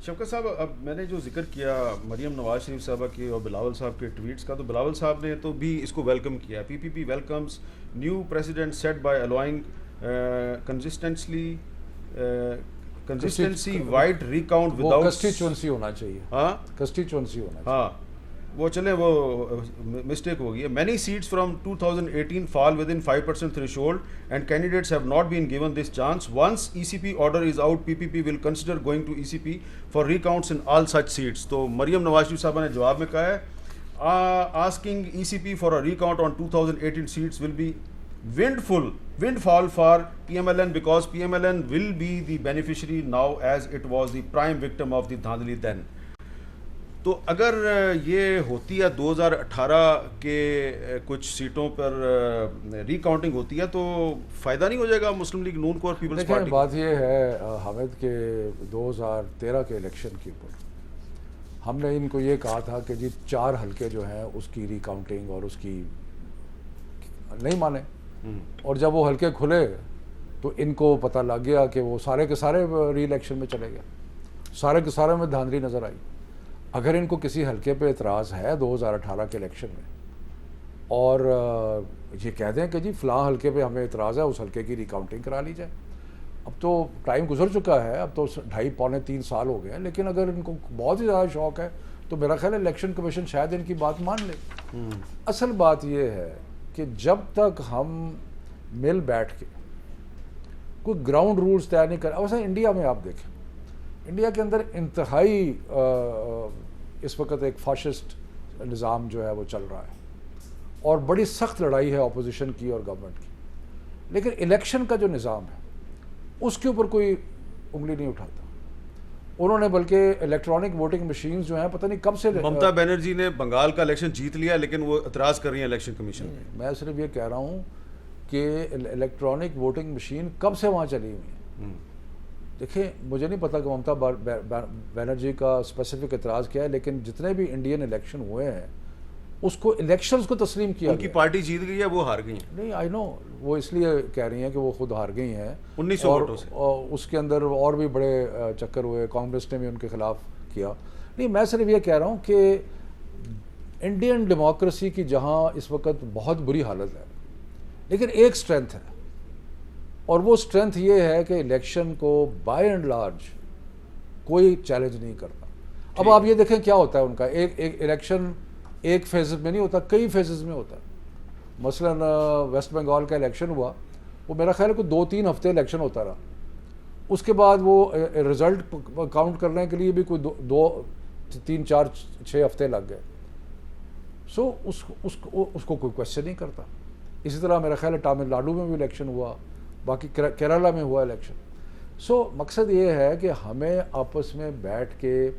شوکت صاحب، اب میں نے جو ذکر کیا مریم نواز شریف صاحبہ کی اور بلاول صاحب کے ٹویٹس کا، تو بلاول صاحب نے تو بھی اس کو ویلکم کیا. P P P welcomes new president set by allowing consistency wide recount without constituency ہونا چاہیے. ہاں کنسٹیچوئنسی ہونا چاہیے. ہاں وہ چلیں، وہ مسٹیک ہو گئی ہے. Many seats from 2018 fall within 5% threshold and candidates have not been given this chance. Once E C P order is out, P P P will consider going to E C P for recounts in all such seats. تو مریم نواز شریف صاحبہ نے جواب میں کہا ہے asking ECP for a recount on 2018 seats will be windfall for PMLN because PMLN will be the beneficiary now as it was the prime victim of the dhandli then. تو اگر یہ ہوتی ہے 2018 کے کچھ سیٹوں پر ری کاؤنٹنگ ہوتی ہے تو فائدہ نہیں ہو جائے گا مسلم لیگ نون کو اور پیپلز پارٹی کو؟ بات یہ ہے حامد کہ 2013 کے الیکشن کے اوپر ہم نے ان کو یہ کہا تھا کہ جی 4 حلقے جو ہیں اس کی ری کاؤنٹنگ اور اس کی نہیں مانے, اور جب وہ حلقے کھلے تو ان کو پتہ لگ گیا کہ وہ سارے کے سارے ری الیکشن میں چلے گئے, سارے کے سارے میں دھاندلی نظر آئی. اگر ان کو کسی حلقے پہ اعتراض ہے 2018 کے الیکشن میں اور یہ کہہ دیں کہ جی فلاں حلقے پہ ہمیں اعتراض ہے, اس حلقے کی ری کاؤنٹنگ کرا لی جائے. اب تو ٹائم گزر چکا ہے, اب تو 2.5-3 سال ہو گئے ہیں, لیکن اگر ان کو بہت ہی زیادہ شوق ہے تو میرا خیال ہے الیکشن کمیشن شاید ان کی بات مان لے. اصل بات یہ ہے کہ جب تک ہم مل بیٹھ کے کوئی گراؤنڈ رولز طے نہیں کریں. ویسے انڈیا میں آپ دیکھیں, انڈیا کے اندر انتہائی اس وقت ایک فاشسٹ نظام جو ہے وہ چل رہا ہے اور بڑی سخت لڑائی ہے اپوزیشن کی اور گورنمنٹ کی, لیکن الیکشن کا جو نظام ہے اس کے اوپر کوئی انگلی نہیں اٹھاتا. انہوں نے بلکہ الیکٹرانک ووٹنگ مشینز جو ہیں پتہ نہیں کب سے, ممتا بنرجی نے بنگال کا الیکشن جیت لیا لیکن وہ اعتراض کر رہی ہیں الیکشن کمیشن میں. میں صرف یہ کہہ رہا ہوں کہ الیکٹرانک ووٹنگ مشین کب سے وہاں چلی ہوئی ہے. دیکھیں مجھے نہیں پتا کہ ممتا بنرجی کا اسپیسیفک اعتراض کیا ہے, لیکن جتنے بھی انڈین الیکشن ہوئے ہیں اس کو الیکشنز کو تسلیم کیا. ان کی پارٹی جیت گئی ہے, وہ ہار گئی ہیں. نہیں, آئی نو, وہ اس لیے کہہ رہی ہیں کہ وہ خود ہار گئی ہیں 1900 ووٹوں سے. اور اس کے اندر اور بھی بڑے چکر ہوئے, کانگریس نے بھی ان کے خلاف کیا. نہیں, میں صرف یہ کہہ رہا ہوں کہ انڈین ڈیموکریسی کی جہاں اس وقت بہت بری حالت ہے, لیکن ایک اسٹرینتھ ہے, اور وہ اسٹرینتھ یہ ہے کہ الیکشن کو بائی اینڈ لارج کوئی چیلنج نہیں کرتا. اب آپ یہ دیکھیں کیا ہوتا ہے ان کا, ایک الیکشن ایک فیز میں نہیں ہوتا, کئی فیزز میں ہوتا ہے. مثلا ویسٹ بنگال کا الیکشن ہوا, وہ میرا خیال ہے کہ 2-3 ہفتے الیکشن ہوتا رہا. اس کے بعد وہ رزلٹ کاؤنٹ کرنے کے لیے بھی کوئی 2-3-4-6 ہفتے لگ گئے. سو اس کو کوئی کوشچن نہیں کرتا. اسی طرح میرا خیال ہے تامل ناڈو میں بھی الیکشن ہوا, باقی کیرلا میں ہوا الیکشن. سو مقصد یہ ہے کہ ہمیں آپس میں بیٹھ کے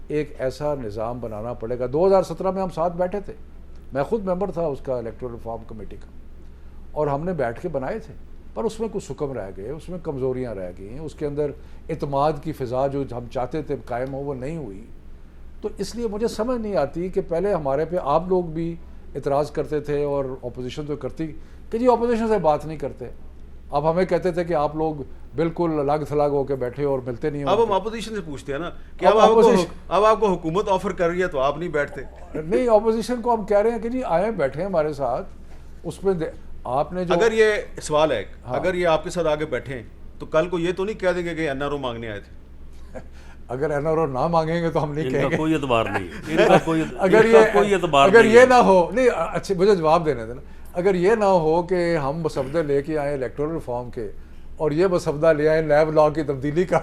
ایک ایسا نظام بنانا پڑے گا. 2017 میں ہم ساتھ بیٹھے تھے, میں خود ممبر تھا اس کا الیکٹورل ریفارم کمیٹی کا, اور ہم نے بیٹھ کے بنائے تھے, پر اس میں کچھ حکم رہ گئے, اس میں کمزوریاں رہ گئی ہیں, اس کے اندر اعتماد کی فضا جو ہم چاہتے تھے قائم ہو وہ نہیں ہوئی. تو اس لیے مجھے سمجھ نہیں آتی کہ پہلے ہمارے پہ آپ لوگ بھی اعتراض کرتے تھے اور اپوزیشن تو کرتی کہ جی اپوزیشن سے بات نہیں کرتے. اب ہمیں کہتے تھے کہ آپ لوگ بالکل الگ تھلگ ہو کے بیٹھے اور ملتے نہیں. اب ہم اپوزیشن سے پوچھتے ہیں نا کہ اب آپ کو حکومت آفر کر رہی ہے تو آپ نہیں بیٹھتے. نہیں, اپوزیشن کو ہم کہہ رہے ہیں کہ جی آئیں بیٹھیں ہمارے ساتھ. اس میں آپ نے جو, اگر یہ سوال ہے, اگر یہ آپ کے ساتھ آگے بیٹھیں تو کل کو یہ تو نہیں کہہ دیں گے کہ این آر او مانگنے آئے تھے. اگر این آر او نہ مانگیں گے تو ہم نہیں کہیں گے. کوئی اعتبار نہیں. اگر یہ نہ ہو, نہیں اچھے مجھے جواب دینے دینا, اگر یہ نہ ہو کہ ہم مسودے لے کے آئیں الیکٹورل ریفارم کے اور یہ مسودہ لے آئیں نیب لا کی تبدیلی کا